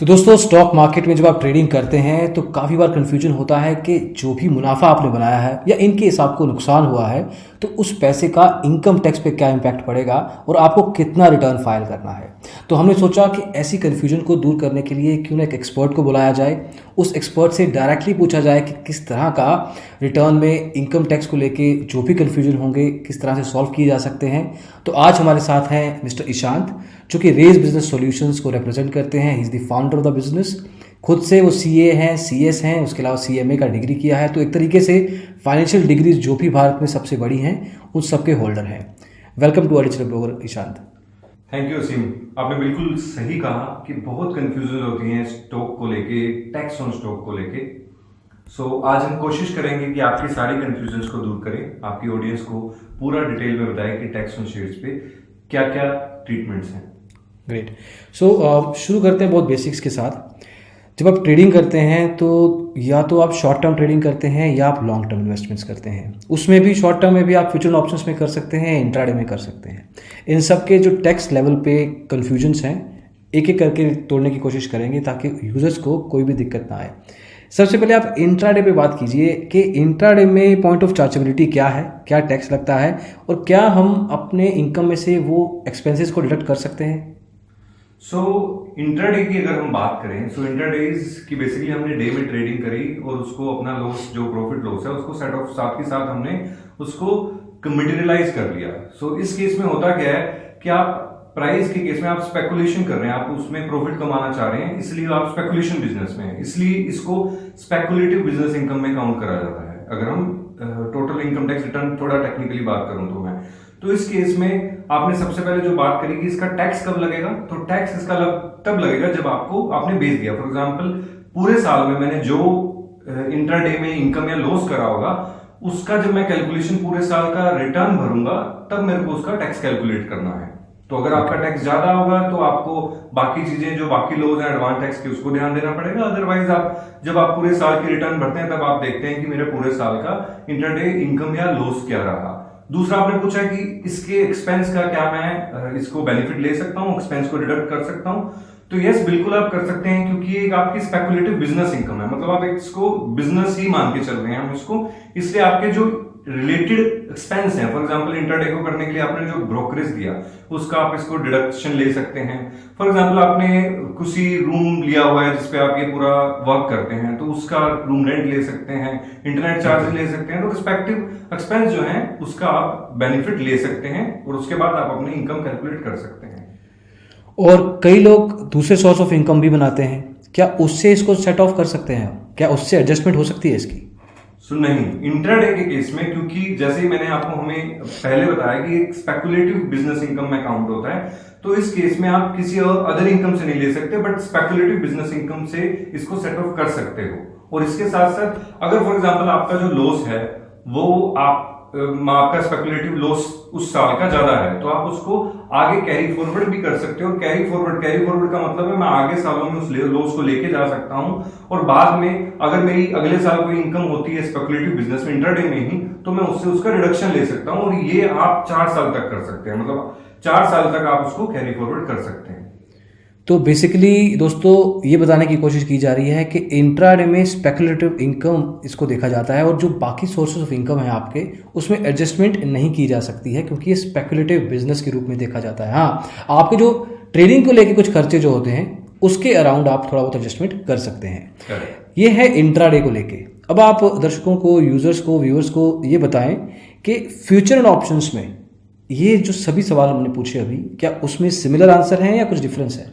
तो दोस्तों stock market में जब आप ट्रेडिंग करते हैं तो काफ़ी बार कन्फ्यूजन होता है कि जो भी मुनाफा आपने बनाया है या इन केस आपको नुकसान हुआ है तो उस पैसे का इनकम टैक्स पे क्या इम्पैक्ट पड़ेगा और आपको कितना रिटर्न फाइल करना है। तो हमने सोचा कि ऐसी कन्फ्यूजन को दूर करने के लिए क्यों ना एक एक्सपर्ट को बुलाया जाए, उस एक्सपर्ट से डायरेक्टली पूछा जाए कि किस तरह का रिटर्न में इनकम टैक्स को लेके जो भी कन्फ्यूजन होंगे किस तरह से सॉल्व किए जा सकते हैं। तो आज हमारे साथ हैं मिस्टर ईशांत जो कि रेज बिजनेस सॉल्यूशंस को रिप्रेजेंट करते हैं। He is the founder of the business. खुद से वो सीए हैं, सीएस हैं, उसके अलावा सीएमए का डिग्री किया है। तो एक तरीके से फाइनेंशियल डिग्रीज जो भी भारत में सबसे बड़ी हैं उन सबके होल्डर हैं। Welcome to original blogger Ishant. Thank you Aseem, आपने बिल्कुल सही कहा कि बहुत कंफ्यूजन होती है स्टॉक को लेके, टैक्स ऑन स्टॉक को लेके। सो आज हम कोशिश करेंगे कि आपकी सारी कंफ्यूजन को दूर करें, आपकी ऑडियंस को पूरा डिटेल में बताएं कि टैक्स ऑन शेयर्स पे क्या क्या ट्रीटमेंट्स हैं। ग्रेट। सो शुरू करते हैं बहुत बेसिक्स के साथ। जब आप ट्रेडिंग करते हैं तो या तो आप शॉर्ट टर्म ट्रेडिंग करते हैं या आप लॉन्ग टर्म इन्वेस्टमेंट्स करते हैं। उसमें भी शॉर्ट टर्म में भी आप फ्यूचर ऑप्शंस में कर सकते हैं, इंट्राडे में कर सकते हैं। इन सब के जो टैक्स लेवल पे कन्फ्यूजन्स हैं एक एक करके तोड़ने की कोशिश करेंगे ताकि यूजर्स को कोई भी दिक्कत ना आए। सबसे पहले आप इंट्राडे पे बात कीजिए कि इंट्राडे में पॉइंट ऑफ चार्जेबिलिटी क्या है, क्या टैक्स लगता है और क्या हम अपने इनकम में से वो एक्सपेंसेस को डिडक्ट कर सकते हैं। सो इंट्राडे की अगर हम बात करें, सो इंट्राडेज की बेसिकली हमने डे में ट्रेडिंग करी और उसको अपना लॉस, जो प्रॉफिट लॉस है उसको सेट ऑफ साथ के साथ हमने उसको मटेरियलाइज कर लिया। सो इस केस में होता क्या है कि आप प्राइस के केस में आप स्पेकुलेशन कर रहे हैं, आप उसमें प्रॉफिट कमाना चाह रहे हैं, इसलिए आप स्पेकुलेशन बिजनेस में हैं, इसलिए इसको स्पेकुलेटिव बिजनेस इनकम में काउंट करा जाता है। अगर हम टोटल इनकम टैक्स रिटर्न थोड़ा टेक्निकली बात करूं तो इस केस में आपने सबसे पहले जो बात करी कि इसका टैक्स कब लगेगा, तो टैक्स इसका तब लगेगा जब आपने बेच दिया। फॉर एग्जांपल पूरे साल में मैंने जो इंट्राडे में इनकम या लॉस करा होगा उसका जब मैं कैलकुलेशन पूरे साल का रिटर्न भरूंगा तब मेरे को उसका टैक्स कैलकुलेट करना है। तो अगर आपका टैक्स ज्यादा होगा तो आपको बाकी चीजें जो बाकी लॉज हैं एडवांस टैक्स के उसको ध्यान देना पड़ेगा। अदरवाइज जब आप पूरे साल की रिटर्न भरते हैं तब आप देखते हैं कि मेरे पूरे साल का इंट्राडे इनकम या लॉस क्या रहा। दूसरा आपने पूछा कि इसके एक्सपेंस का क्या मैं इसको बेनिफिट ले सकता हूं, एक्सपेंस को डिडक्ट कर सकता हूं। तो यस, बिल्कुल आप कर सकते हैं क्योंकि एक आपकी स्पेकुलेटिव बिजनेस इनकम है, मतलब आप इसको बिजनेस ही मान के चल रहे हैं हम इसको, इसलिए आपके जो रिलेटेड एक्सपेंस है, फॉर एग्जांपल इंट्राडे को करने के लिए आपने जो ब्रोकरेज दिया उसका आप इसको डिडक्शन ले सकते हैं। फॉर एग्जांपल आपने किसी रूम लिया हुआ है जिसपे आप ये पूरा वर्क करते हैं तो उसका रूम रेंट ले सकते हैं, इंटरनेट चार्ज ले सकते हैं। तो रिस्पेक्टिव एक्सपेंस जो है उसका आप बेनिफिट ले सकते हैं और उसके बाद आप अपनी इनकम कैलकुलेट कर सकते हैं। और कई लोग दूसरे सोर्स ऑफ इनकम भी बनाते हैं, क्या उससे इसको सेट ऑफ कर सकते हैं? क्या उससे एडजस्टमेंट हो सकती है इसकी? सो नहीं, इंट्राडे के केस में क्योंकि जैसे ही मैंने आपको हमें पहले बताया कि एक स्पेकुलेटिव बिजनेस इनकम में काउंट होता है, तो इस केस में आप किसी और अदर इनकम से नहीं ले सकते बट स्पेकुलेटिव बिजनेस इनकम से इसको सेट ऑफ कर सकते हो। और इसके साथ साथ अगर फॉर एग्जांपल आपका जो लॉस है वो आपका स्पेकुलेटिव लॉस उस साल का ज्यादा है तो आप उसको आगे कैरी फॉरवर्ड भी कर सकते हो। कैरी फॉरवर्ड का मतलब है मैं आगे सालों में उस लॉस को लेके जा सकता हूं और बाद में अगर मेरी अगले साल कोई इनकम होती है स्पेकुलेटिव बिजनेस में इंट्राडे में ही तो मैं उससे उसका रिडक्शन ले सकता हूं और ये आप 4 साल तक कर सकते हैं, मतलब 4 साल तक आप उसको कैरी फॉरवर्ड कर सकते हैं। तो बेसिकली दोस्तों ये बताने की कोशिश की जा रही है कि इंट्राडे में स्पेकुलेटिव इनकम इसको देखा जाता है और जो बाकी सोर्सेज ऑफ इनकम है आपके उसमें एडजस्टमेंट नहीं की जा सकती है क्योंकि ये स्पेकुलेटिव बिजनेस के रूप में देखा जाता है। हाँ, आपके जो ट्रेडिंग को लेके कुछ खर्चे जो होते हैं उसके अराउंड आप थोड़ा बहुत एडजस्टमेंट कर सकते हैं। ये है इंट्राडे को लेके। अब आप दर्शकों को, यूजर्स को, व्यूअर्स को ये बताएं कि फ्यूचर एंड ऑप्शंस में ये जो सभी सवाल हमने पूछे अभी, क्या उसमें सिमिलर आंसर है या कुछ डिफरेंस है?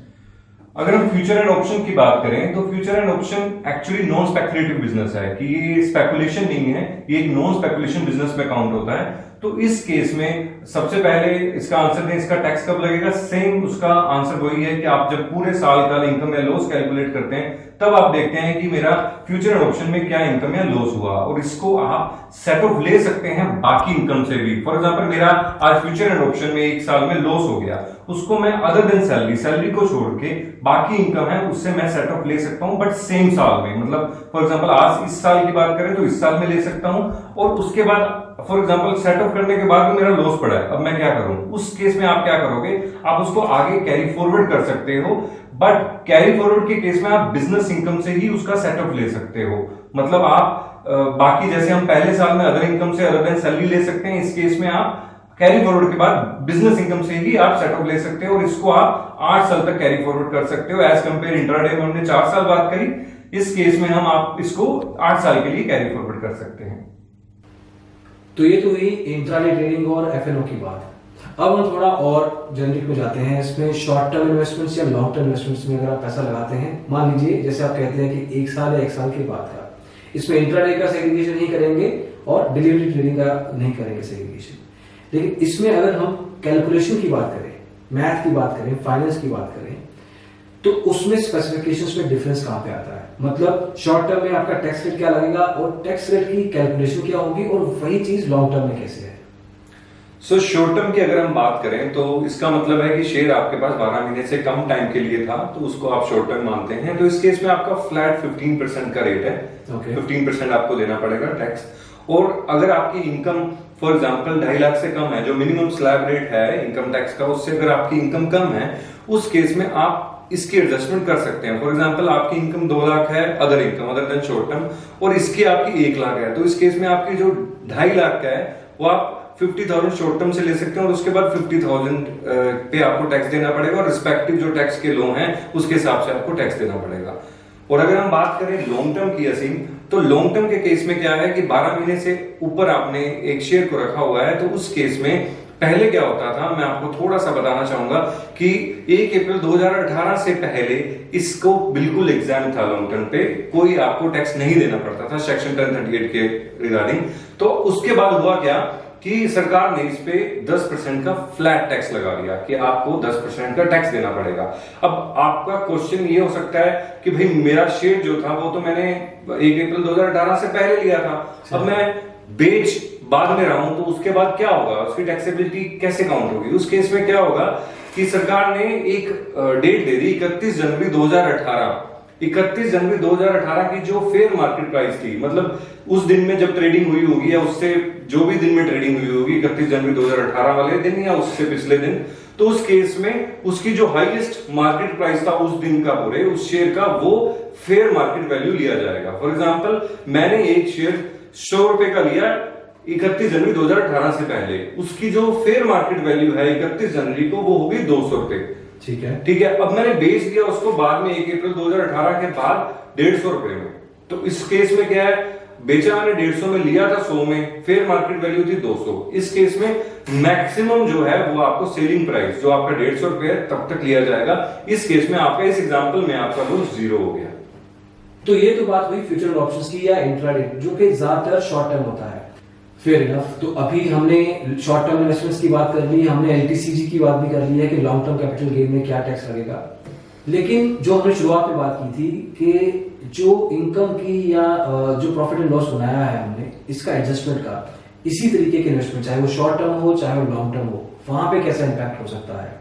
अगर हम फ्यूचर एंड ऑप्शन की बात करें तो future and option actually non speculative business है कि ये स्पेकुलेशन नहीं है, ये एक नॉन स्पेकुलेशन बिजनेस में काउंट होता है। तो इस केस में सबसे पहले इसका आंसर दें, इसका टैक्स कब लगेगा। सेम उसका आंसर वही है कि आप जब पूरे साल का इनकम या लॉस कैलकुलेट करते हैं तब आप देखते हैं कि मेरा फ्यूचर एंड ऑप्शन में क्या इनकम या लॉस हुआ और इसको आप सेट ऑफ ले सकते हैं बाकी इनकम से भी। फॉर एग्जांपल मेरा आज फ्यूचर एंड ऑप्शन में एक साल में लॉस हो गया, उसको मैं अदर देन सैलरी को छोड़ के बाकी इनकम है उससे मैं सेट ऑफ ले सकता हूं बट सेम साल में। मतलब फॉर एग्जांपल आज इस साल की बात करें तो इस साल में ले सकता हूं और उसके बाद फॉर एग्जांपल सेट ऑफ करने के बाद भी मेरा लॉस पड़ा है, अब मैं क्या करूं? उस केस में आप क्या करोगे? आप उसको आगे कैरी फॉरवर्ड कर सकते हो, बट कैरी फॉरवर्ड के केस में आप बिजनेस इनकम से ही उसका सेटअप ले सकते हो। मतलब आप बाकी जैसे हम पहले साल में अदर इनकम से अदर देन सैलरी ले सकते हैं, इस केस में आप कैरी फॉरवर्ड के बाद बिजनेस इनकम से ही आप सेटअप ले सकते हो और इसको आप 8 साल तक कैरी फॉरवर्ड कर सकते हो। एज कंपेयर इंट्राडे में हमने 4 साल बात करी, इस केस में हम आप इसको 8 साल के लिए कैरी फॉरवर्ड कर सकते हैं। तो ये तो हुई इंट्राडे ट्रेडिंग और एफएनओ की बात। अब हम थोड़ा और जनरिक में जाते हैं। इसमें शॉर्ट टर्म इन्वेस्टमेंट्स या लॉन्ग टर्म इन्वेस्टमेंट्स में अगर आप पैसा लगाते हैं, मान लीजिए जैसे आप कहते हैं कि 1 साल या 1 साल के बाद का, इसमें इंट्राडे का सेग्रीगेशन नहीं करेंगे और डेरिवेटिव ट्रेडिंग का नहीं करेंगे सेग्रीगेशन। लेकिन इसमें अगर हम कैलकुलेशन की बात करें, मैथ की बात करें, फाइनेंस की बात करें, तो उसमें स्पेसिफिकेशंस में डिफरेंस कहां पे आता है? मतलब शॉर्ट टर्म में आपका टैक्स रेट क्या लगेगा और टैक्स रेट की कैलकुलेशन क्या होगी, और वही चीज लॉन्ग टर्म में कैसे है? सो शॉर्ट टर्म की अगर हम बात करें तो इसका मतलब है कि शेयर आपके पास 12 महीने से कम टाइम के लिए था, तो उसको आप शॉर्ट टर्म मानते हैं। तो इस केस में आपका फ्लैट 15% का रेट है। 15% आपको देना पड़ेगा टैक्स। और अगर आपकी इनकम फॉर एग्जांपल 2.5 लाख से कम है, जो मिनिमम स्लैब रेट है इनकम टैक्स का, उससे अगर आपकी इनकम कम है, उस केस में आप इसकी एडजस्टमेंट कर सकते हैं। फॉर एग्जांपल आपकी इनकम 2 लाख है other income other than short term, और इसकी आपकी 1 लाख है, तो इस केस में आपकी जो 2.5 लाख का है वो आप 50,000 शॉर्ट टर्म से ले सकते हैं और उसके बाद 50,000 पे आपको टैक्स देना पड़ेगा, और रिस्पेक्टिव जो टैक्स के लॉ हैं उसके हिसाब से आपको टैक्स देना पड़ेगा। और अगर हम बात करें लॉन्ग टर्म की असीम, तो लॉन्ग टर्म के केस में क्या है कि 12 महीने से ऊपर आपने एक शेयर को रखा हुआ है, तो उस केस में पहले क्या होता था, मैं आपको थोड़ा सा बताना चाहूंगा कि 1 अप्रैल 2018 से पहले इसको बिल्कुल एग्जाम था, लॉन्ग टर्म पे कोई आपको टैक्स नहीं देना पड़ता था सेक्शन 1038 के रिगार्डिंग। तो उसके बाद हुआ क्या कि सरकार ने इस पे 10% का फ्लैट टैक्स लगा दिया कि आपको 10% का टैक्स देना पड़ेगा। अब आपका क्वेश्चन ये हो सकता है कि भाई मेरा शेयर जो था वो तो मैंने 1 अप्रैल 2018 से पहले लिया था, अब मैं बेच बाद में रहा हूं, तो उसके बाद क्या होगा, उसकी टैक्सेबिलिटी कैसे काउंट होगी? उस केस में क्या होगा कि सरकार ने एक डेट दे दी 31 जनवरी 2018। 31 जनवरी 2018 की जो फेयर मार्केट प्राइस थी, मतलब उस दिन में जब ट्रेडिंग हुई होगी या उससे जो भी दिन में ट्रेडिंग हुई होगी 31 जनवरी 2018 वाले दिन या उससे पिछले दिन, तो उस केस में उसकी जो हाईएस्ट मार्केट प्राइस था उस दिन का पूरे उस शेयर का, वो फेयर मार्केट वैल्यू लिया जाएगा। फॉर एग्जांपल मैंने एक शेयर 100 रुपए का लिया 31 जनवरी 2018 से पहले, उसकी जो फेयर मार्केट वैल्यू है 31 जनवरी को वो होगी 200 रुपए। ठीक है, ठीक है। अब मैंने बेच दिया उसको बाद में 1 अप्रैल 2018 के बाद 150 रुपए में, तो इस केस में क्या है, बेचा मैंने 150 में, लिया था 100 में, फेयर मार्केट वैल्यू थी 200। इस केस में मैक्सिमम जो है वो आपको सेलिंग प्राइस जो आपका 150 रुपए है तब तक लिया जाएगा। इस केस में आपका इस एग्जांपल में आपका लॉस 0 हो गया। तो ये तो बात हुई फ्यूचर ऑप्शंस की या इंट्राडे, जो कि ज्यादातर शॉर्ट टर्म होता है। Fair enough. तो अभी हमने शॉर्ट टर्म इन्वेस्टमेंट्स की बात कर ली, हमने एलटीसीजी की बात भी कर ली है कि लॉन्ग टर्म कैपिटल गेन में क्या टैक्स लगेगा। लेकिन जो हमने शुरुआत में बात की थी कि जो इनकम की या जो प्रॉफिट एंड लॉस बनाया है हमने, इसका एडजस्टमेंट का इसी तरीके के इन्वेस्टमेंट, चाहे वो शॉर्ट टर्म हो चाहे वो लॉन्ग टर्म हो, वहां पे कैसा इंपैक्ट हो सकता है?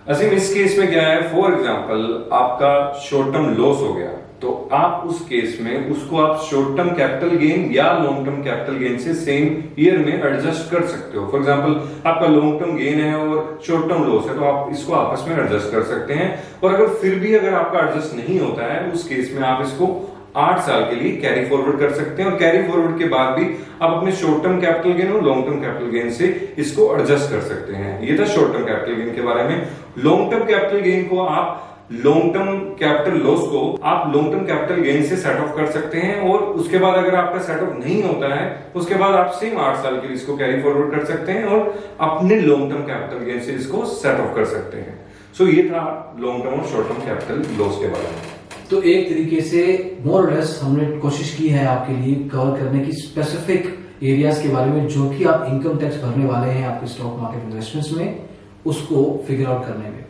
असीम इस केस में क्या है, फॉर एग्जांपल आपका शॉर्ट टर्म लॉस हो गया, तो आप उस केस में उसको आप शॉर्ट टर्म कैपिटल गेन या लॉन्ग टर्म कैपिटल गेन से सेम ईयर में एडजस्ट कर सकते हो। फॉर एग्जांपल आपका लॉन्ग टर्म गेन है और शॉर्ट टर्म लॉस है, तो आप इसको आपस में एडजस्ट कर सकते हैं। और अगर फिर भी अगर आपका एडजस्ट नहीं होता है, उस केस में आप इसको 8 साल के लिए कैरी फॉरवर्ड कर सकते हैं, और कैरी फॉरवर्ड के बाद भी आप अपने शॉर्ट टर्म कैपिटल गेन और लॉन्ग टर्म कैपिटल गेन से इसको एडजस्ट कर सकते हैं। ये था शॉर्ट टर्म कैपिटल गेन के बारे में। लॉन्ग टर्म कैपिटल गेन को आप लॉन्ग टर्म कैपिटल लॉस को आप लॉन्ग टर्म कैपिटल गेन से सेट ऑफ कर सकते हैं, और उसके बाद अगर आपका सेट ऑफ नहीं होता है, उसके बाद आप सेम 8 साल के लिए इसको कैरी फॉरवर्ड कर सकते हैं और अपने लॉन्ग टर्म कैपिटल गेन से इसको सेट ऑफ कर सकते हैं। सो ये था लॉन्ग टर्म और शॉर्ट टर्म कैपिटल लॉस के बारे में। तो एक तरीके से मोर और लेस हमने कोशिश की है आपके लिए कवर करने की स्पेसिफिक एरियाज के बारे में, जो कि आप इनकम टैक्स भरने वाले हैं आपके स्टॉक मार्केट इन्वेस्टमेंट्स में, उसको फिगर आउट करने में।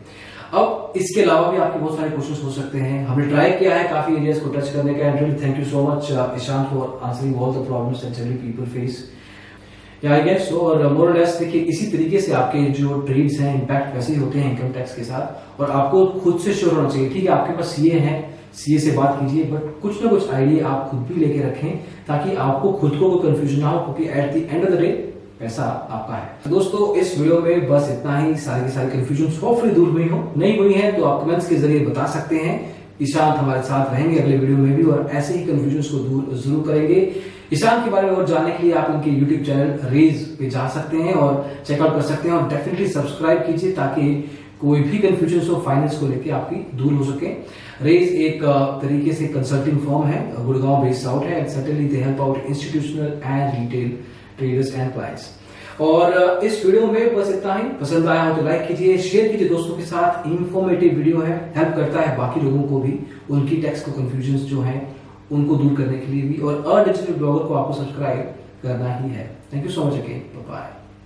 अब इसके अलावा भी आपके बहुत सारे क्वेश्चंस हो सकते हैं, हमने ट्राई किया है काफी एरियाज को टच करने का। And really thank you so much Ishant for answering all the problems that generally people face. या आई गेस सो, और मोर और लेस देखिए इसी तरीके से आपके जो ट्रेड्स हैं इम्पैक्ट वैसे ही होते हैं इनकम टैक्स के साथ, और आपको खुद से श्योर होना चाहिए। ठीक है, आपके पास ये है सीए से बात कीजिए, बट कुछ ना कुछ आइडिया आप खुद भी लेके रखें ताकि आपको खुद को कोई कंफ्यूजन ना हो, क्योंकि at the end of the day पैसा आपका है। तो दोस्तों इस वीडियो में बस इतना ही। सारी की सारी कंफ्यूजन होपफुली दूर हुई हो, नहीं हुई है तो आप कमेंट्स के जरिए बता सकते हैं। ईशांत हमारे साथ रहेंगे अगले वीडियो में भी और ऐसे ही कंफ्यूजन को दूर जरूर करेंगे। ईशांत के बारे में और जानने के लिए आप इनके यूट्यूब चैनल रेज पे जा सकते हैं और चेकआउट कर सकते हैं और डेफिनेटली सब्सक्राइब कीजिए ताकि कोई भी कंफ्यूजन हो फाइनेंस को लेके आपकी दूर हो सके। रेज एक तरीके से कंसल्टिंग फर्म है, गुड़गांव बेस्ड आउट है, and certainly they help out institutional and retail traders and clients. और इस वीडियो में बस इतना ही। पसंद आया हो तो लाइक कीजिए, शेयर कीजिए दोस्तों के साथ। इंफॉर्मेटिव वीडियो है, हेल्प करता है बाकी लोगों को भी, उनकी टैक्स को कंफ्यूजन जो है उनको दूर करने के लिए भी। और डिजिटल ब्लॉगर को आपको सब्सक्राइब करना ही है। Thank you so much again, bye.